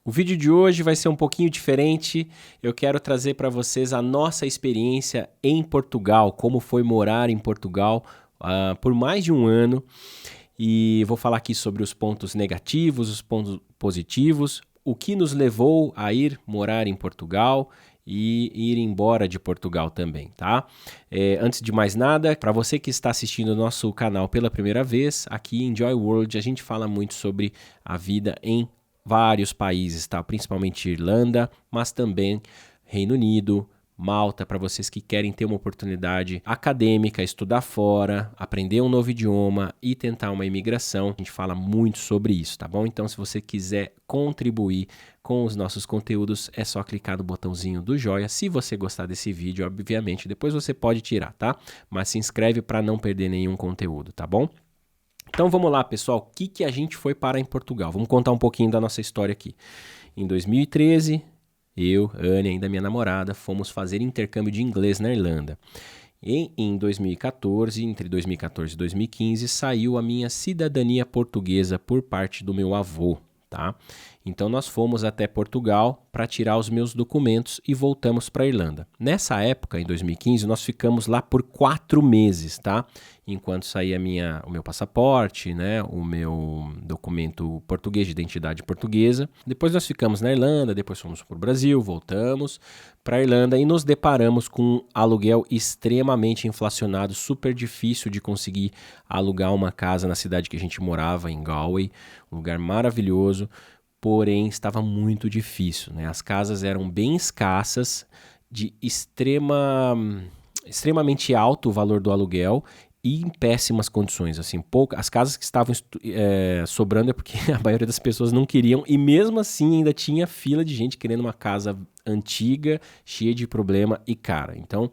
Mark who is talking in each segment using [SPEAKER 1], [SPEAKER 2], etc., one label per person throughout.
[SPEAKER 1] O vídeo de hoje vai ser um pouquinho diferente. Eu quero trazer para vocês a nossa experiência em Portugal, como foi morar em Portugal por mais de um ano. E vou falar aqui sobre os pontos negativos, os pontos positivos, o que nos levou a ir morar em Portugal e ir embora de Portugal também, tá? Antes de mais nada, para você que está assistindo o nosso canal pela primeira vez, aqui em Enjoy World a gente fala muito sobre a vida em vários países, tá? Principalmente Irlanda, mas também Reino Unido, Malta, para vocês que querem ter uma oportunidade acadêmica, estudar fora, aprender um novo idioma e tentar uma imigração. A gente fala muito sobre isso, tá bom? Então, se você quiser contribuir com os nossos conteúdos, é só clicar no botãozinho do joia. Se você gostar desse vídeo, obviamente, depois você pode tirar, tá? Mas se inscreve para não perder nenhum conteúdo, tá bom? Então vamos lá, pessoal, o que a gente foi parar em Portugal? Vamos contar um pouquinho da nossa história aqui. Em 2013, eu, Anne, ainda minha namorada, fomos fazer intercâmbio de inglês na Irlanda. E em 2014, entre 2014 e 2015, saiu a minha cidadania portuguesa por parte do meu avô, tá? Então nós fomos até Portugal para tirar os meus documentos e voltamos para a Irlanda. Nessa época, em 2015, nós ficamos lá por 4 meses, tá? Enquanto saía o meu passaporte, né? O meu documento português de identidade portuguesa. Depois nós ficamos na Irlanda, depois fomos para o Brasil, voltamos para a Irlanda e nos deparamos com um aluguel extremamente inflacionado, super difícil de conseguir alugar uma casa na cidade que a gente morava, em Galway, um lugar maravilhoso. Porém, estava muito difícil, né? As casas eram bem escassas, de extremamente alto o valor do aluguel e em péssimas condições. Assim, as casas que estavam sobrando é porque a maioria das pessoas não queriam e mesmo assim ainda tinha fila de gente querendo uma casa antiga, cheia de problema e cara. Então,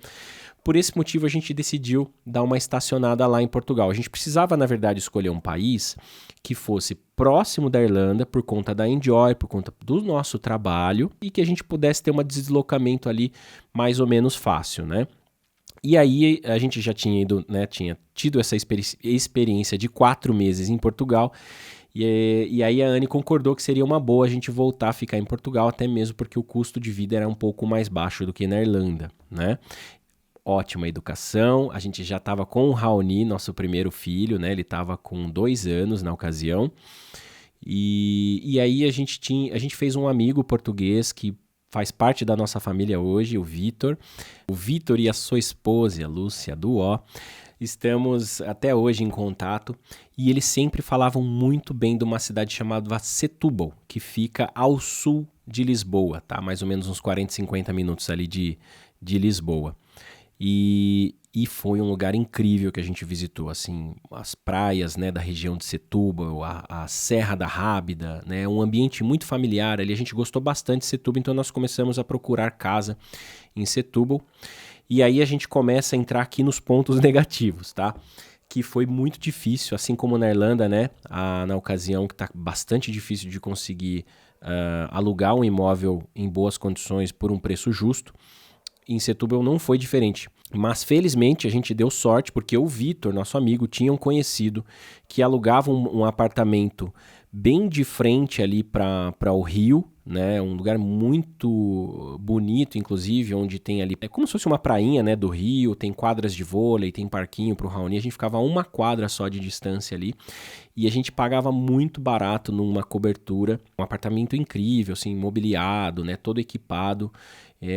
[SPEAKER 1] por esse motivo, a gente decidiu dar uma estacionada lá em Portugal. A gente precisava, na verdade, escolher um país que fosse próximo da Irlanda por conta da Enjoy, por conta do nosso trabalho e que a gente pudesse ter um deslocamento ali mais ou menos fácil, né? E aí a gente já tinha ido, né, tinha tido essa experiência de 4 meses em Portugal e aí a Anne concordou que seria uma boa a gente voltar a ficar em Portugal, até mesmo porque o custo de vida era um pouco mais baixo do que na Irlanda, né? Ótima educação, a gente já estava com o Raoni, nosso primeiro filho, né? Ele estava com 2 anos na ocasião. E aí a gente fez um amigo português que faz parte da nossa família hoje, o Vitor. O Vitor e a sua esposa, a Lúcia Duó, estamos até hoje em contato e eles sempre falavam muito bem de uma cidade chamada Setúbal, que fica ao sul de Lisboa, tá? Mais ou menos uns 40, 50 minutos ali de Lisboa. E foi um lugar incrível que a gente visitou, assim, as praias, né, da região de Setúbal, a Serra da Rábida, né, um ambiente muito familiar ali, a gente gostou bastante de Setúbal, então nós começamos a procurar casa em Setúbal, e aí a gente começa a entrar aqui nos pontos negativos, tá? Que foi muito difícil, assim como na Irlanda, né, na ocasião que tá bastante difícil de conseguir alugar um imóvel em boas condições por um preço justo. Em Setúbal não foi diferente, mas felizmente a gente deu sorte porque o Vitor, nosso amigo, tinha um conhecido que alugava um apartamento bem de frente ali para o rio, né? Um lugar muito bonito, inclusive, onde tem ali, é como se fosse uma prainha, né, do rio, tem quadras de vôlei, tem parquinho para o Raoni, a gente ficava a 1 quadra só de distância ali e a gente pagava muito barato numa cobertura, um apartamento incrível, assim, mobiliado, né, todo equipado,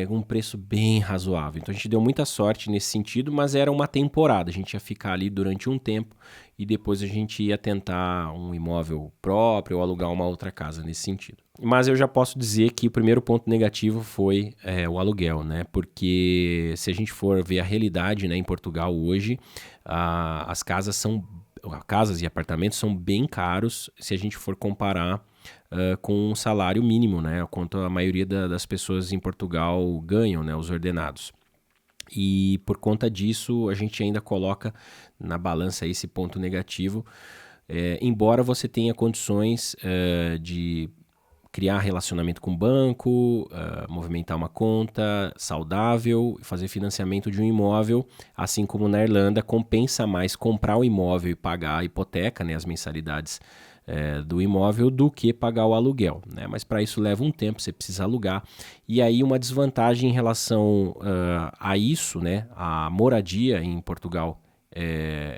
[SPEAKER 1] um preço bem razoável. Então a gente deu muita sorte nesse sentido, mas era uma temporada, a gente ia ficar ali durante um tempo e depois a gente ia tentar um imóvel próprio ou alugar uma outra casa nesse sentido. Mas eu já posso dizer que o primeiro ponto negativo foi o aluguel, né? Porque se a gente for ver a realidade, né, em Portugal hoje, as casas e apartamentos são bem caros se a gente for comparar com um salário mínimo, né? Quanto a maioria das pessoas em Portugal ganham, né? Os ordenados. E por conta disso, a gente ainda coloca na balança esse ponto negativo, embora você tenha condições de criar relacionamento com o banco, movimentar uma conta saudável, fazer financiamento de um imóvel, assim como na Irlanda, compensa mais comprar o imóvel e pagar a hipoteca, né, as mensalidades do imóvel do que pagar o aluguel, né? Mas para isso leva um tempo, você precisa alugar. E aí uma desvantagem em relação a isso, né? A moradia em Portugal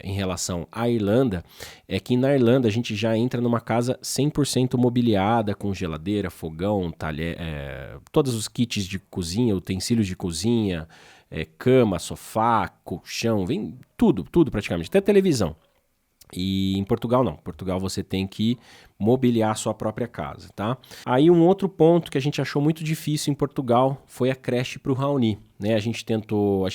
[SPEAKER 1] em relação à Irlanda, é que na Irlanda a gente já entra numa casa 100% mobiliada, com geladeira, fogão, talher, todos os kits de cozinha, utensílios de cozinha, cama, sofá, colchão, vem tudo praticamente, até televisão. E em Portugal não. Em Portugal você tem que mobiliar a sua própria casa, tá? Aí um outro ponto que a gente achou muito difícil em Portugal foi a creche para o Raoni, né? A gente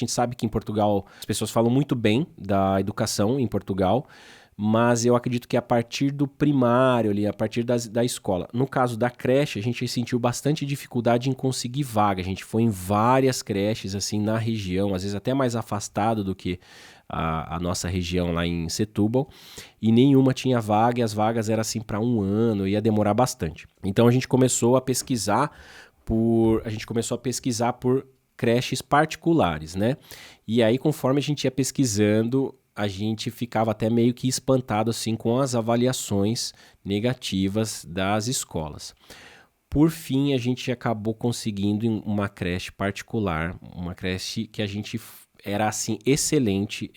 [SPEAKER 1] sabe que em Portugal as pessoas falam muito bem da educação em Portugal, mas eu acredito que a partir do primário ali, a partir da escola. No caso da creche, a gente sentiu bastante dificuldade em conseguir vaga. A gente foi em várias creches assim na região, às vezes até mais afastado do que a nossa região lá em Setúbal, e nenhuma tinha vaga, e as vagas eram assim para um ano, ia demorar bastante. Então a gente começou a pesquisar por creches particulares, né? E aí, conforme a gente ia pesquisando, a gente ficava até meio que espantado assim com as avaliações negativas das escolas. Por fim, a gente acabou conseguindo uma creche particular, uma creche que a gente era assim excelente,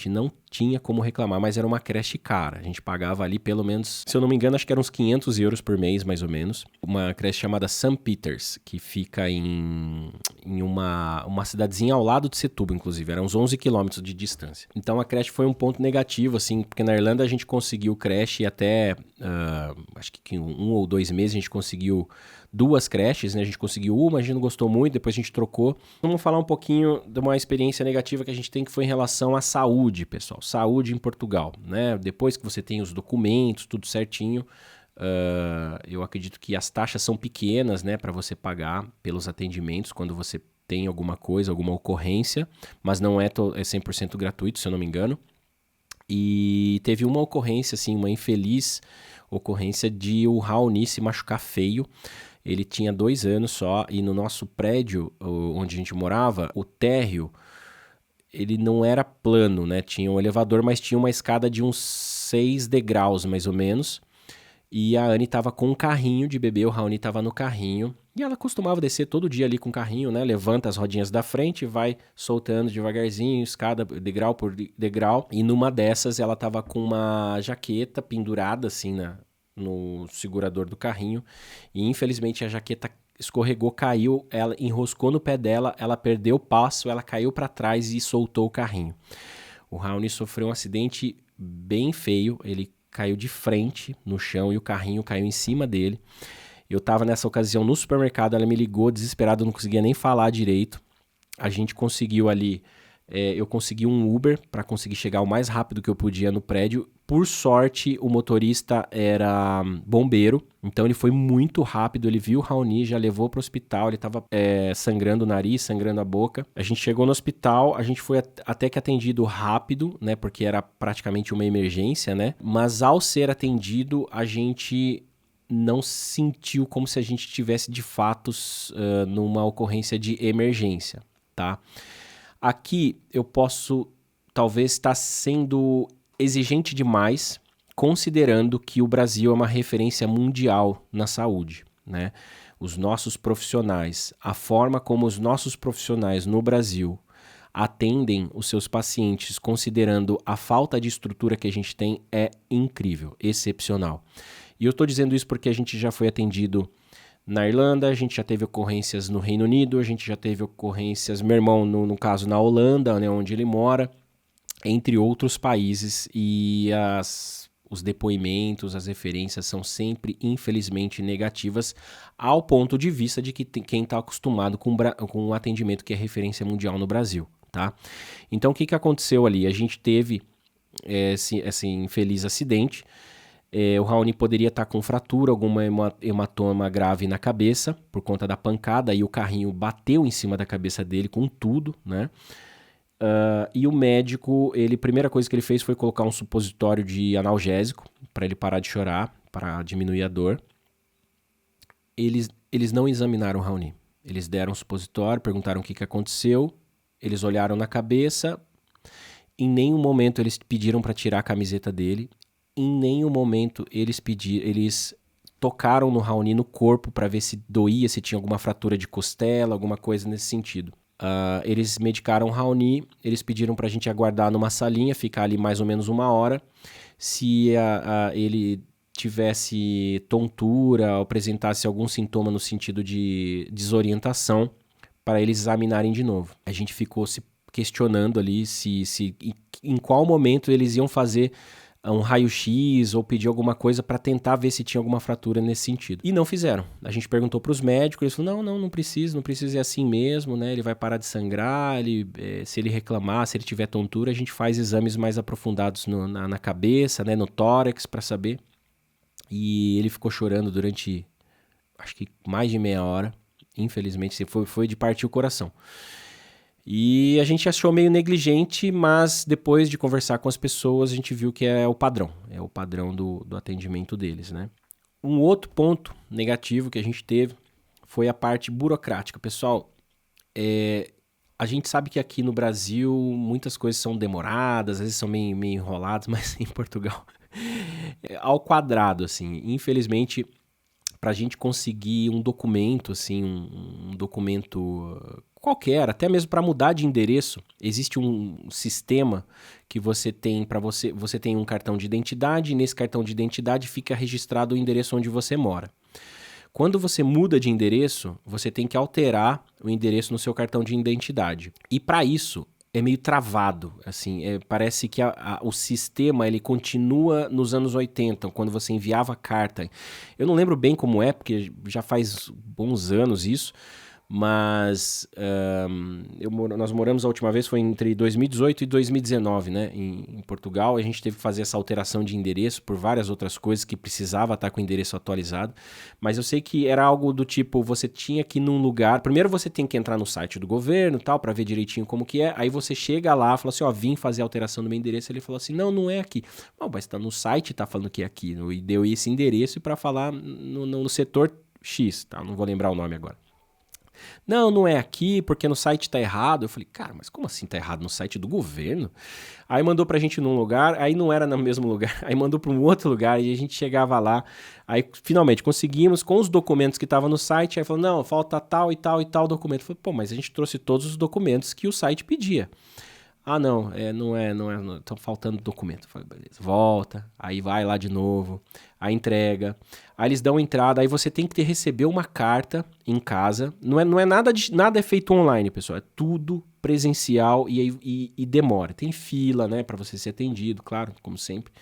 [SPEAKER 1] não tinha como reclamar, mas era uma creche cara. A gente pagava ali pelo menos, se eu não me engano, acho que eram uns 500 euros por mês, mais ou menos. Uma creche chamada St. Peters, que fica em uma cidadezinha ao lado de Setúbal, inclusive. Eram uns 11 quilômetros de distância. Então a creche foi um ponto negativo, assim, porque na Irlanda a gente conseguiu creche até, acho que em 1 ou 2 meses a gente conseguiu 2 creches, né? A gente conseguiu uma, a gente não gostou muito, depois a gente trocou. Vamos falar um pouquinho de uma experiência negativa que a gente tem, que foi em relação à saúde, pessoal. Saúde em Portugal, né? Depois que você tem os documentos, tudo certinho, eu acredito que as taxas são pequenas, né? Para você pagar pelos atendimentos quando você tem alguma coisa, alguma ocorrência, mas não é 100% gratuito, se eu não me engano. E teve uma ocorrência, assim, uma infeliz ocorrência de o Raoni se machucar feio. Ele tinha 2 anos só, e no nosso prédio, onde a gente morava, o térreo, ele não era plano, né? Tinha um elevador, mas tinha uma escada de uns 6 degraus, mais ou menos. E a Anne tava com um carrinho de bebê, o Raoni tava no carrinho. E ela costumava descer todo dia ali com o carrinho, né? Levanta as rodinhas da frente e vai soltando devagarzinho, escada, degrau por degrau. E numa dessas ela tava com uma jaqueta pendurada assim no segurador do carrinho. E infelizmente a jaqueta escorregou, caiu, ela enroscou no pé dela, ela perdeu o passo, ela caiu para trás e soltou o carrinho. O Raoni sofreu um acidente bem feio, ele caiu de frente no chão e o carrinho caiu em cima dele. Eu tava nessa ocasião no supermercado, ela me ligou desesperada, eu não conseguia nem falar direito. A gente conseguiu ali, eu consegui um Uber para conseguir chegar o mais rápido que eu podia no prédio. Por sorte, o motorista era bombeiro, então ele foi muito rápido, ele viu o Raoni, já levou para o hospital, ele estava sangrando o nariz, sangrando a boca. A gente chegou no hospital, a gente foi até que atendido rápido, né, porque era praticamente uma emergência, né, mas ao ser atendido, a gente não sentiu como se a gente tivesse de fato numa ocorrência de emergência, tá? Aqui eu posso talvez estar sendo exigente demais, considerando que o Brasil é uma referência mundial na saúde, né? Os nossos profissionais, a forma como os nossos profissionais no Brasil atendem os seus pacientes, considerando a falta de estrutura que a gente tem, é incrível, excepcional. E eu estou dizendo isso porque a gente já foi atendido na Irlanda, a gente já teve ocorrências no Reino Unido, a gente já teve ocorrências, meu irmão, no caso, na Holanda, né, onde ele mora, entre outros países, e os depoimentos, as referências são sempre, infelizmente, negativas, ao ponto de vista de que quem está acostumado com um atendimento que é referência mundial no Brasil, tá? Então, o que aconteceu ali? A gente teve esse infeliz acidente. O Raoni poderia estar com fratura, alguma hematoma grave na cabeça por conta da pancada, e o carrinho bateu em cima da cabeça dele com tudo, né? E o médico, a primeira coisa que ele fez foi colocar um supositório de analgésico para ele parar de chorar, para diminuir a dor. Eles não examinaram o Raoni. Eles deram um supositório, perguntaram o que aconteceu, eles olharam na cabeça, em nenhum momento eles pediram para tirar a camiseta dele. em nenhum momento eles tocaram no Raoni no corpo para ver se doía, se tinha alguma fratura de costela, alguma coisa nesse sentido. Eles medicaram o Raoni, eles pediram para a gente aguardar numa salinha, ficar ali mais ou menos 1 hora. Se ele tivesse tontura ou apresentasse algum sintoma no sentido de desorientação, para eles examinarem de novo. A gente ficou se questionando ali em qual momento eles iam fazer um raio-x ou pedir alguma coisa para tentar ver se tinha alguma fratura nesse sentido. E não fizeram. A gente perguntou para os médicos, eles falaram, não precisa é assim mesmo, né? Ele vai parar de sangrar, se ele reclamar, se ele tiver tontura, a gente faz exames mais aprofundados na cabeça, né? No tórax, para saber. E ele ficou chorando durante, acho que mais de meia hora. Infelizmente, foi de partir o coração. E a gente achou meio negligente, mas depois de conversar com as pessoas, a gente viu que é o padrão do atendimento deles, né? Um outro ponto negativo que a gente teve foi a parte burocrática. Pessoal, a gente sabe que aqui no Brasil muitas coisas são demoradas, às vezes são meio enroladas, mas em Portugal ao quadrado, assim. Infelizmente, para a gente conseguir um documento, assim, um documento qualquer, até mesmo para mudar de endereço, existe um sistema que você tem você tem um cartão de identidade, e nesse cartão de identidade fica registrado o endereço onde você mora. Quando você muda de endereço, você tem que alterar o endereço no seu cartão de identidade. E para isso, é meio travado, assim, parece que o sistema ele continua nos anos 80, quando você enviava carta. Eu não lembro bem como é, porque já faz bons anos isso, mas nós moramos a última vez, foi entre 2018 e 2019, né, em Portugal. A gente teve que fazer essa alteração de endereço por várias outras coisas que precisava estar com o endereço atualizado, mas eu sei que era algo do tipo, você tinha que ir num lugar, primeiro você tem que entrar no site do governo e tal, para ver direitinho como que é, aí você chega lá, fala assim, vim fazer a alteração do meu endereço, ele falou assim, não é aqui. Mas tá no site, tá falando que é aqui, e deu esse endereço para falar no setor X, tá? Não vou lembrar o nome agora. Não é aqui, porque no site tá errado. Eu falei, cara, mas como assim tá errado no site do governo? Aí mandou pra gente num lugar, aí não era no mesmo lugar, aí mandou pra um outro lugar e a gente chegava lá. Aí finalmente conseguimos com os documentos que estavam no site, aí falou, não, falta tal e tal e tal documento. Eu falei, pô, mas a gente trouxe todos os documentos que o site pedia. Não, estão faltando documento. Eu falei, beleza, volta, aí vai lá de novo, aí entrega, aí eles dão entrada, aí você tem que receber uma carta em casa, não é nada é feito online, pessoal, é tudo presencial e demora, tem fila, né, para você ser atendido, claro, como sempre.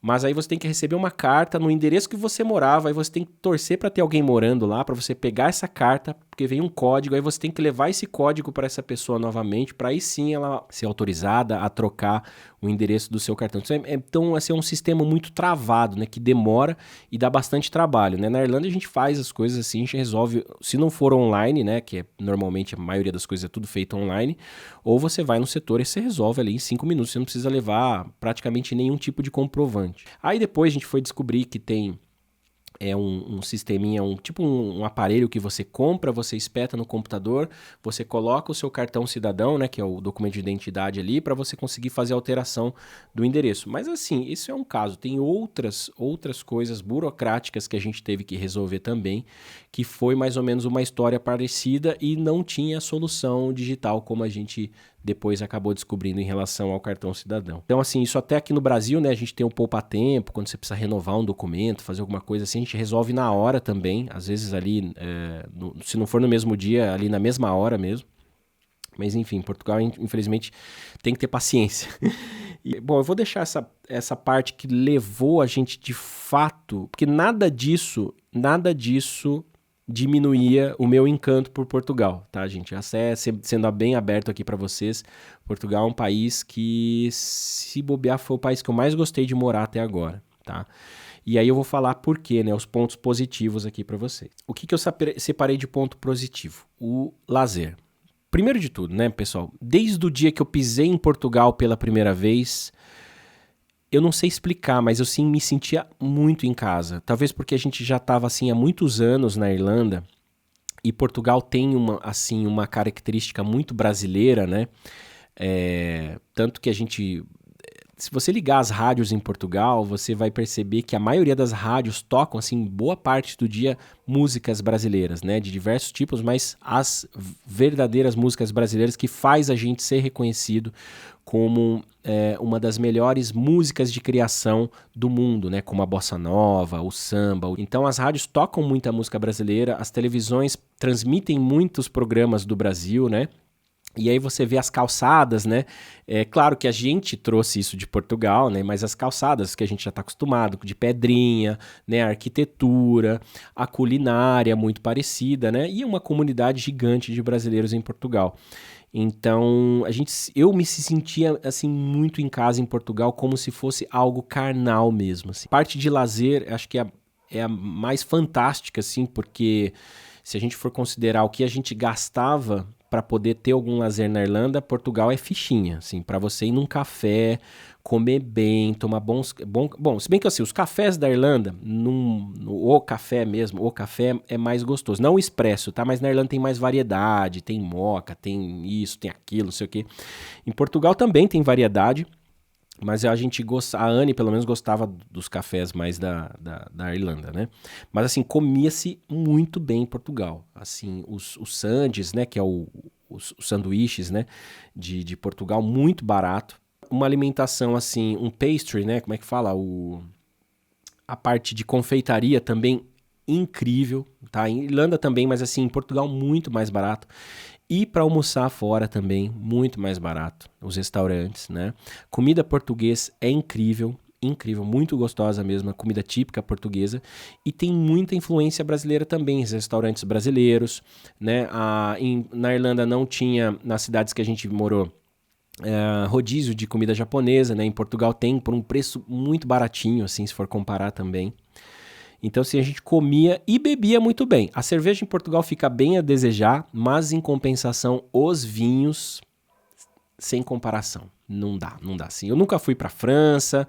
[SPEAKER 1] Mas aí você tem que receber uma carta no endereço que você morava, aí você tem que torcer para ter alguém morando lá, para você pegar essa carta, porque vem um código, aí você tem que levar esse código para essa pessoa novamente, para aí sim ela ser autorizada a trocar o endereço do seu cartão. Então, assim, é um sistema muito travado, né, que demora e dá bastante trabalho, né? Na Irlanda a gente faz as coisas assim, a gente resolve, se não for online, né, que normalmente a maioria das coisas é tudo feito online, ou você vai no setor e você resolve ali em 5 minutos, você não precisa levar praticamente nenhum tipo de comprovante. Aí depois a gente foi descobrir que tem um sisteminha, um aparelho que você compra, você espeta no computador, você coloca o seu cartão cidadão, né, que é o documento de identidade ali, para você conseguir fazer a alteração do endereço. Mas assim, isso é um caso. Tem outras coisas burocráticas que a gente teve que resolver também, que foi mais ou menos uma história parecida e não tinha solução digital como a gente depois acabou descobrindo em relação ao cartão cidadão. Então, assim, isso até aqui no Brasil, né, a gente tem um poupa-tempo, quando você precisa renovar um documento, fazer alguma coisa assim, a gente resolve na hora também, às vezes ali, se não for no mesmo dia, ali na mesma hora mesmo. Mas enfim, Portugal, infelizmente, tem que ter paciência. Bom, eu vou deixar essa parte que levou a gente de fato, porque nada disso diminuía o meu encanto por Portugal, tá, gente? Até sendo bem aberto aqui para vocês, Portugal é um país que, se bobear, foi o país que eu mais gostei de morar até agora, tá? E aí eu vou falar por quê, né? Os pontos positivos aqui para vocês. O que eu separei de ponto positivo? O lazer. Primeiro de tudo, né, pessoal? Desde o dia que eu pisei em Portugal pela primeira vez, eu não sei explicar, mas eu sim me sentia muito em casa. Talvez porque a gente já estava assim há muitos anos na Irlanda e Portugal tem uma característica muito brasileira, né? Tanto que a gente Se você ligar as rádios em Portugal, você vai perceber que a maioria das rádios tocam, assim, boa parte do dia, músicas brasileiras, né? De diversos tipos, mas as verdadeiras músicas brasileiras que faz a gente ser reconhecido como uma das melhores músicas de criação do mundo, né? Como a bossa nova, o samba. Então as rádios tocam muita música brasileira, as televisões transmitem muitos programas do Brasil, né? E aí você vê as calçadas, né? É claro que a gente trouxe isso de Portugal, né? Mas as calçadas que a gente já está acostumado, de pedrinha, né? A arquitetura, a culinária muito parecida, né? E uma comunidade gigante de brasileiros em Portugal. Então, eu me sentia, assim, muito em casa em Portugal, como se fosse algo carnal mesmo, assim. Parte de lazer, acho que é a mais fantástica, assim, porque se a gente for considerar o que a gente gastava para poder ter algum lazer na Irlanda, Portugal é fichinha, assim, para você ir num café, comer bem, tomar bom, se bem que assim, os cafés da Irlanda, o café é mais gostoso, não o expresso, tá? Mas na Irlanda tem mais variedade, tem moca, tem isso, tem aquilo, não sei o quê. Em Portugal também tem variedade, mas a Anne pelo menos gostava dos cafés mais da Irlanda, né? Mas assim, comia-se muito bem em Portugal. Assim, os sandes, né, que é os sanduíches, né, de Portugal, muito barato. Uma alimentação assim, um pastry, né, como é que fala? A parte de confeitaria também incrível, tá? Em Irlanda também, mas assim, em Portugal muito mais barato. E para almoçar fora também, muito mais barato, os restaurantes, né? Comida portuguesa é incrível, muito gostosa mesmo, a comida típica portuguesa. E tem muita influência brasileira também, os restaurantes brasileiros, né? Na Irlanda não tinha, nas cidades que a gente morou, rodízio de comida japonesa, né? Em Portugal tem por um preço muito baratinho, assim, se for comparar também. Então, assim, a gente comia e bebia muito bem. A cerveja em Portugal fica bem a desejar, mas em compensação, os vinhos, sem comparação. Não dá, assim. Eu nunca fui para França,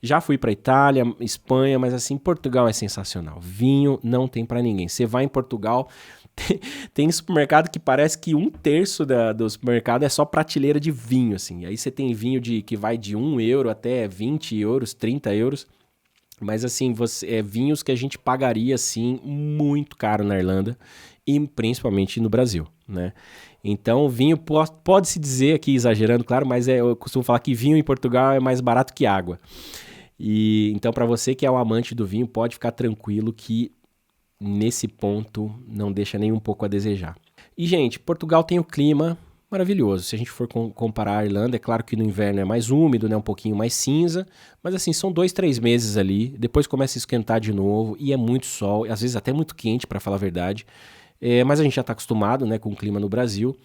[SPEAKER 1] já fui para Itália, Espanha, mas assim, Portugal é sensacional. Vinho não tem para ninguém. Você vai em Portugal, tem supermercado que parece que 1/3 do supermercado é só prateleira de vinho, assim. Aí você tem vinho que vai de 1 euro até 20 euros, 30 euros. Mas assim, vinhos que a gente pagaria assim muito caro na Irlanda e principalmente no Brasil, né? Então, vinho pode-se dizer aqui, exagerando, claro, mas eu costumo falar que vinho em Portugal é mais barato que água. E então, para você que é um amante do vinho, pode ficar tranquilo que nesse ponto não deixa nem um pouco a desejar. E, gente, Portugal tem o clima maravilhoso. Se a gente for comparar a Irlanda, é claro que no inverno é mais úmido, né, um pouquinho mais cinza, mas assim, são 2-3 meses ali, depois começa a esquentar de novo e é muito sol, às vezes até muito quente, para falar a verdade, mas a gente já está acostumado, né, com o clima no Brasil.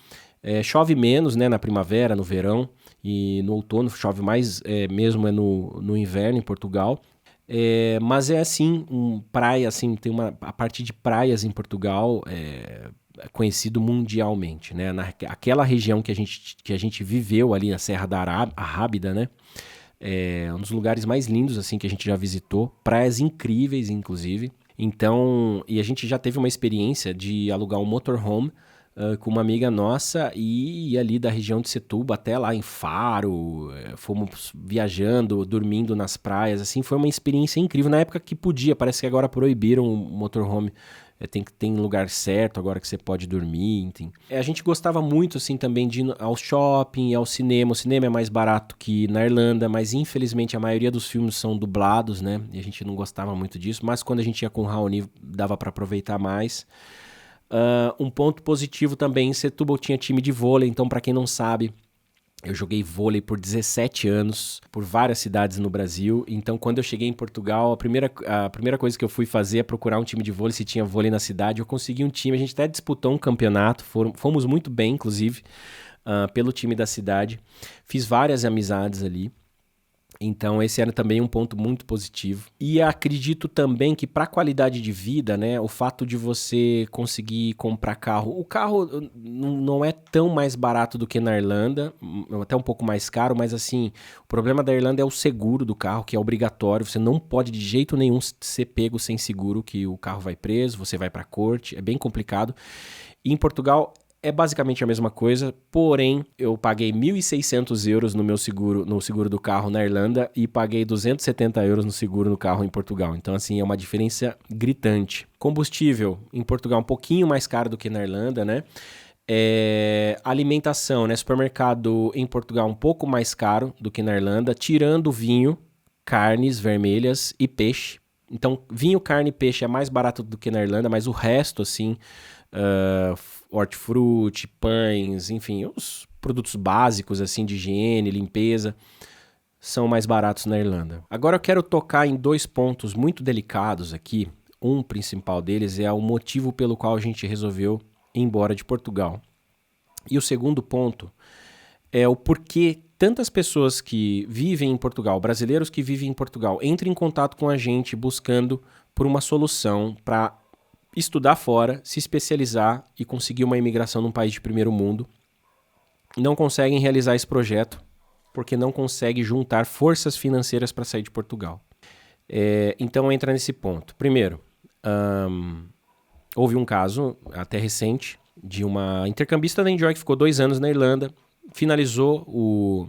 [SPEAKER 1] Chove menos, né, na primavera, no verão, e no outono chove mais mesmo no inverno em Portugal. Mas é assim, praia, assim, tem a parte de praias em Portugal é conhecido mundialmente, né? Aquela região que a gente viveu ali na Serra da Arrábida, né? É um dos lugares mais lindos assim que a gente já visitou, praias incríveis, inclusive. Então, e a gente já teve uma experiência de alugar um motorhome com uma amiga nossa e ir ali da região de Setúbal até lá em Faro, fomos viajando, dormindo nas praias, assim, foi uma experiência incrível. Na época que podia, parece que agora proibiram o motorhome, tem lugar certo agora que você pode dormir, enfim. A gente gostava muito, assim, também de ir ao shopping, ao cinema. O cinema é mais barato que na Irlanda, mas infelizmente a maioria dos filmes são dublados, né? E a gente não gostava muito disso, mas quando a gente ia com o Raoni dava para aproveitar mais. Um ponto positivo também, em Setúbal tinha time de vôlei, então para quem não sabe, eu joguei vôlei por 17 anos, por várias cidades no Brasil. Então, quando eu cheguei em Portugal, a primeira coisa que eu fui fazer é procurar um time de vôlei, se tinha vôlei na cidade. Eu consegui um time, a gente até disputou um campeonato, fomos muito bem, inclusive, pelo time da cidade. Fiz várias amizades ali. Então, esse era também um ponto muito positivo. E acredito também que para a qualidade de vida, né, o fato de você conseguir comprar carro... O carro não é tão mais barato do que na Irlanda, até um pouco mais caro, mas assim, o problema da Irlanda é o seguro do carro, que é obrigatório. Você não pode de jeito nenhum ser pego sem seguro, que o carro vai preso, você vai para a corte, é bem complicado. E em Portugal É basicamente a mesma coisa, porém eu paguei 1.600 euros no meu seguro, no seguro do carro na Irlanda e paguei 270 euros no seguro do carro em Portugal. Então, assim, é uma diferença gritante. Combustível em Portugal um pouquinho mais caro do que na Irlanda, né? Alimentação, né? Supermercado em Portugal um pouco mais caro do que na Irlanda, tirando vinho, carnes vermelhas e peixe. Então, vinho, carne e peixe é mais barato do que na Irlanda, mas o resto, assim, hortifruti, pães, enfim, os produtos básicos, assim, de higiene, limpeza, são mais baratos na Irlanda. Agora eu quero tocar em 2 pontos muito delicados aqui. Um principal deles é o motivo pelo qual a gente resolveu ir embora de Portugal. E o segundo ponto é o porquê tantas pessoas que vivem em Portugal, brasileiros que vivem em Portugal, entram em contato com a gente buscando por uma solução para estudar fora, se especializar e conseguir uma imigração num país de primeiro mundo. Não conseguem realizar esse projeto porque não conseguem juntar forças financeiras para sair de Portugal. Então entra nesse ponto. Primeiro, houve um caso até recente de uma intercambista da Enjoy que ficou 2 anos na Irlanda, finalizou o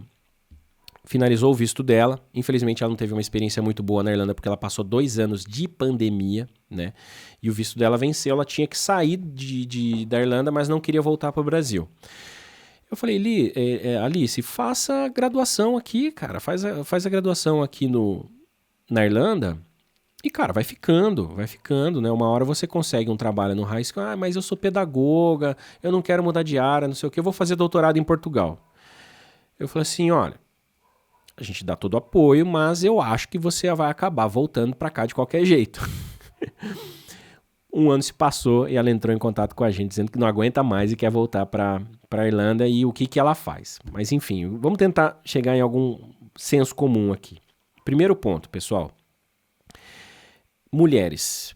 [SPEAKER 1] visto dela. Infelizmente, ela não teve uma experiência muito boa na Irlanda porque ela passou 2 anos de pandemia, né? E o visto dela venceu. Ela tinha que sair da Irlanda, mas não queria voltar para o Brasil. Eu falei, Alice, faça a graduação aqui, cara. Faz a graduação aqui na Irlanda. E, cara, vai ficando, né? Uma hora você consegue um trabalho no high school. Mas eu sou pedagoga, eu não quero mudar de área, não sei o que. Eu vou fazer doutorado em Portugal. Eu falei assim, olha, a gente dá todo o apoio, mas eu acho que você vai acabar voltando para cá de qualquer jeito. 1 ano se passou e ela entrou em contato com a gente dizendo que não aguenta mais e quer voltar para a Irlanda e o que ela faz. Mas enfim, vamos tentar chegar em algum senso comum aqui. Primeiro ponto, pessoal. Mulheres.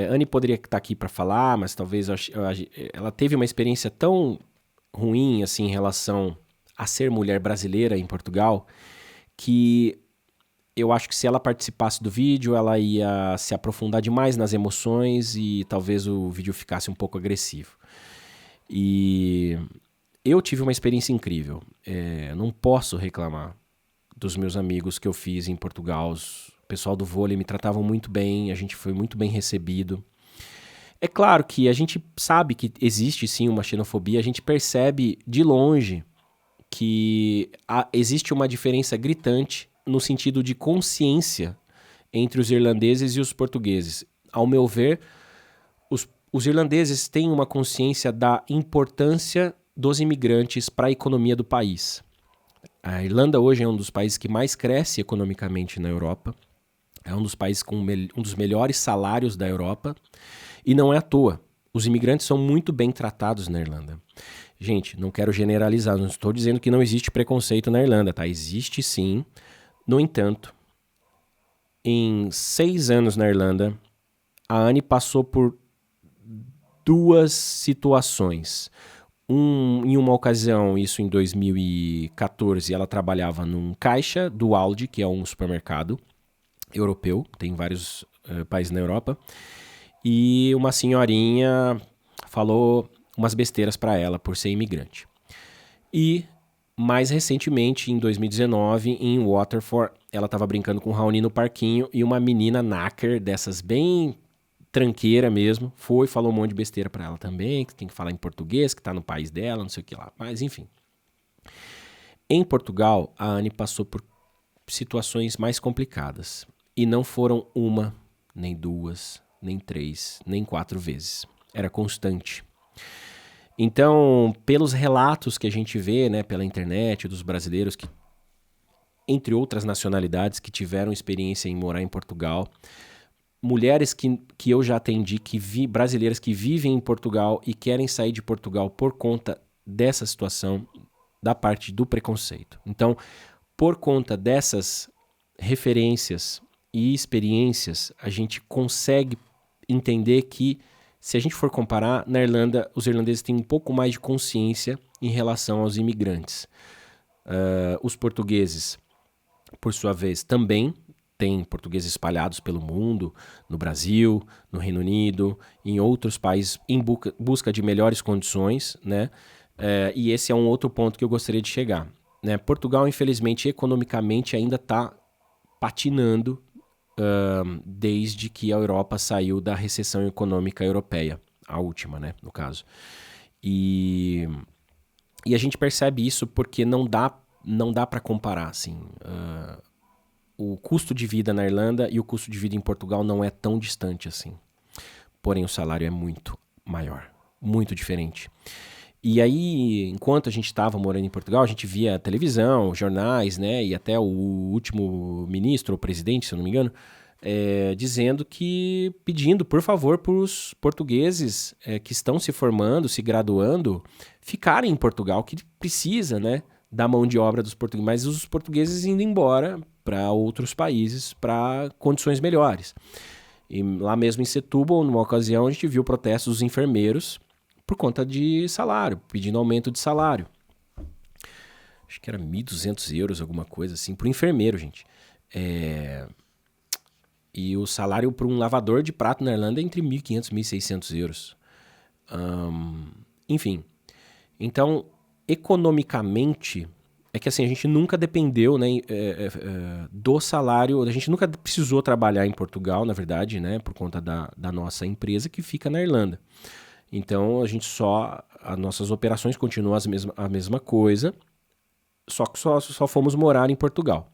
[SPEAKER 1] Anne poderia estar aqui para falar, mas talvez ela teve uma experiência tão ruim assim, em relação a ser mulher brasileira em Portugal, que eu acho que se ela participasse do vídeo, ela ia se aprofundar demais nas emoções e talvez o vídeo ficasse um pouco agressivo. E eu tive uma experiência incrível. Não posso reclamar dos meus amigos que eu fiz em Portugal. O pessoal do vôlei me tratavam muito bem, a gente foi muito bem recebido. É claro que a gente sabe que existe sim uma xenofobia, a gente percebe de longe que existe uma diferença gritante no sentido de consciência entre os irlandeses e os portugueses. Ao meu ver, os irlandeses têm uma consciência da importância dos imigrantes para a economia do país. A Irlanda hoje é um dos países que mais cresce economicamente na Europa, é um dos países com um dos melhores salários da Europa, e não é à toa. Os imigrantes são muito bem tratados na Irlanda. Gente, não quero generalizar, não estou dizendo que não existe preconceito na Irlanda, tá? Existe sim. No entanto, em 6 anos na Irlanda, a Anne passou por 2 situações. Em uma ocasião, isso em 2014, ela trabalhava num caixa do Aldi, que é um supermercado europeu, tem vários países na Europa, e uma senhorinha falou umas besteiras para ela por ser imigrante. E mais recentemente, em 2019, em Waterford, ela estava brincando com o Raoni no parquinho e uma menina knacker, dessas bem tranqueira mesmo, falou um monte de besteira para ela também, que tem que falar em português, que tá no país dela, não sei o que lá. Mas enfim. Em Portugal, a Anne passou por situações mais complicadas. E não foram 1, nem 2, nem 3, nem 4 vezes. Era constante. Então, pelos relatos que a gente vê, né, pela internet, dos brasileiros, que, entre outras nacionalidades, que tiveram experiência em morar em Portugal, mulheres que eu já atendi, brasileiras que vivem em Portugal e querem sair de Portugal por conta dessa situação, da parte do preconceito. Então, por conta dessas referências e experiências, a gente consegue entender que, se a gente for comparar, na Irlanda, os irlandeses têm um pouco mais de consciência em relação aos imigrantes. Os portugueses, por sua vez, também tem portugueses espalhados pelo mundo, no Brasil, no Reino Unido, em outros países, em busca de melhores condições, né? E esse é um outro ponto que eu gostaria de chegar, né? Portugal, infelizmente, economicamente ainda está patinando desde que a Europa saiu da recessão econômica europeia, a última, né, no caso. E a gente percebe isso porque não dá para comparar, assim. O custo de vida na Irlanda e o custo de vida em Portugal não é tão distante assim. Porém, o salário é muito maior, muito diferente. E aí, enquanto a gente estava morando em Portugal, a gente via televisão, jornais, né, e até o último ministro ou presidente, se eu não me engano, pedindo, por favor, para os portugueses que estão se formando, se graduando, ficarem em Portugal, que precisa, né, da mão de obra dos portugueses, mas os portugueses indo embora para outros países para condições melhores. E lá mesmo em Setúbal, numa ocasião, a gente viu protestos dos enfermeiros por conta de salário, pedindo aumento de salário. Acho que era 1.200 euros, alguma coisa assim, para o enfermeiro, gente. E o salário para um lavador de prato na Irlanda é entre 1.500 e 1.600 euros. Enfim. Então, economicamente, é que assim, a gente nunca dependeu, né, do salário, a gente nunca precisou trabalhar em Portugal, na verdade, né, por conta da nossa empresa que fica na Irlanda. Então, as nossas operações continuam a mesma coisa, só que só fomos morar em Portugal.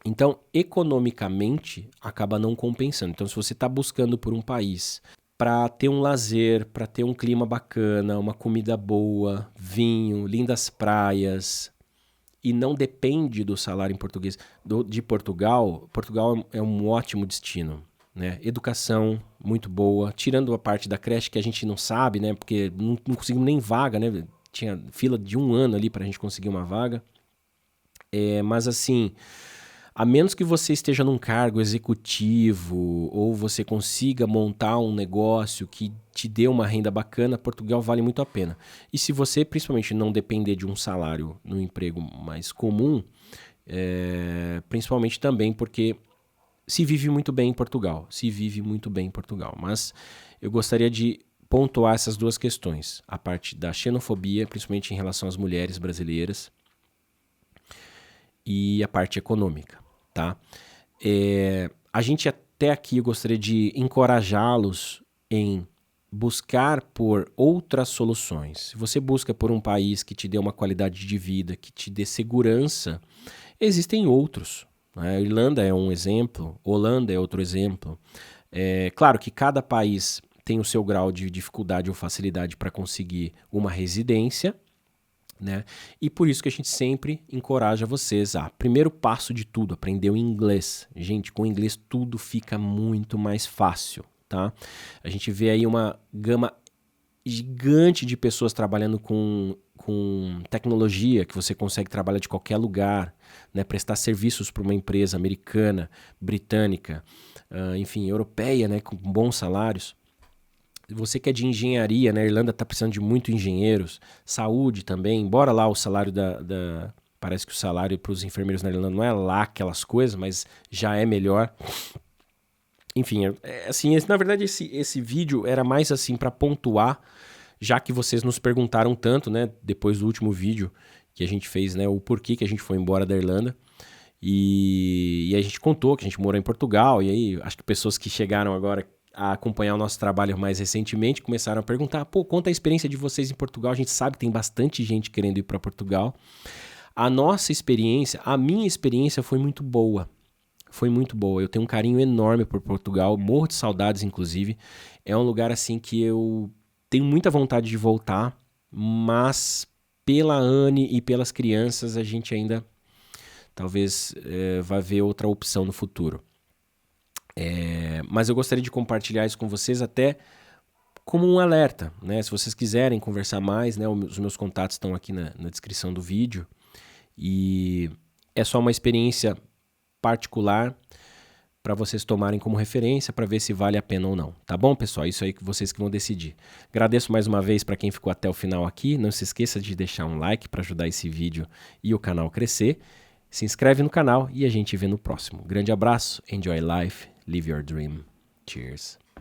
[SPEAKER 1] Então, economicamente, acaba não compensando. Então, se você está buscando por um país para ter um lazer, para ter um clima bacana, uma comida boa, vinho, lindas praias, e não depende do salário em português de Portugal, Portugal é um ótimo destino. Né? Educação muito boa, tirando a parte da creche que a gente não sabe, né? Porque não conseguimos nem vaga, né? Tinha fila de 1 ano ali para a gente conseguir uma vaga. Mas assim, a menos que você esteja num cargo executivo ou você consiga montar um negócio que te dê uma renda bacana, Portugal vale muito a pena. E se você, principalmente, não depender de um salário no emprego mais comum, principalmente também porque se vive muito bem em Portugal, mas eu gostaria de pontuar essas duas questões, a parte da xenofobia, principalmente em relação às mulheres brasileiras, e a parte econômica, tá? A gente até aqui, eu gostaria de encorajá-los em buscar por outras soluções. Se você busca por um país que te dê uma qualidade de vida, que te dê segurança, existem outros. A Irlanda é um exemplo, Holanda é outro exemplo. Claro que cada país tem o seu grau de dificuldade ou facilidade para conseguir uma residência, né? E por isso que a gente sempre encoraja vocês a, primeiro passo de tudo, aprender o inglês. Gente, com o inglês tudo fica muito mais fácil, tá? A gente vê aí uma gama gigante de pessoas trabalhando com tecnologia, que você consegue trabalhar de qualquer lugar, né? Prestar serviços para uma empresa americana, britânica, enfim, europeia, né? Com bons salários. Você que é de engenharia, né? A Irlanda está precisando de muito engenheiros, saúde também, embora lá o salário parece que o salário para os enfermeiros na Irlanda não é lá aquelas coisas, mas já é melhor. Enfim, assim, na verdade esse vídeo era mais assim para pontuar, já que vocês nos perguntaram tanto, né, depois do último vídeo que a gente fez, né, o porquê que a gente foi embora da Irlanda. E a gente contou que a gente morou em Portugal, e aí acho que pessoas que chegaram agora a acompanhar o nosso trabalho mais recentemente começaram a perguntar, conta a experiência de vocês em Portugal. A gente sabe que tem bastante gente querendo ir para Portugal. A minha experiência foi muito boa. Foi muito boa. Eu tenho um carinho enorme por Portugal, morro de saudades, inclusive. É um lugar assim que eu tenho muita vontade de voltar, mas pela Anne e pelas crianças a gente ainda talvez vai ver outra opção no futuro. Mas eu gostaria de compartilhar isso com vocês até como um alerta, né? Se vocês quiserem conversar mais, né, os meus contatos estão aqui na descrição do vídeo. E é só uma experiência particular para vocês tomarem como referência para ver se vale a pena ou não. Tá bom, pessoal? Isso aí que vocês que vão decidir. Agradeço mais uma vez para quem ficou até o final aqui. Não se esqueça de deixar um like para ajudar esse vídeo e o canal a crescer. Se inscreve no canal e a gente vê no próximo. Grande abraço, enjoy life, live your dream. Cheers.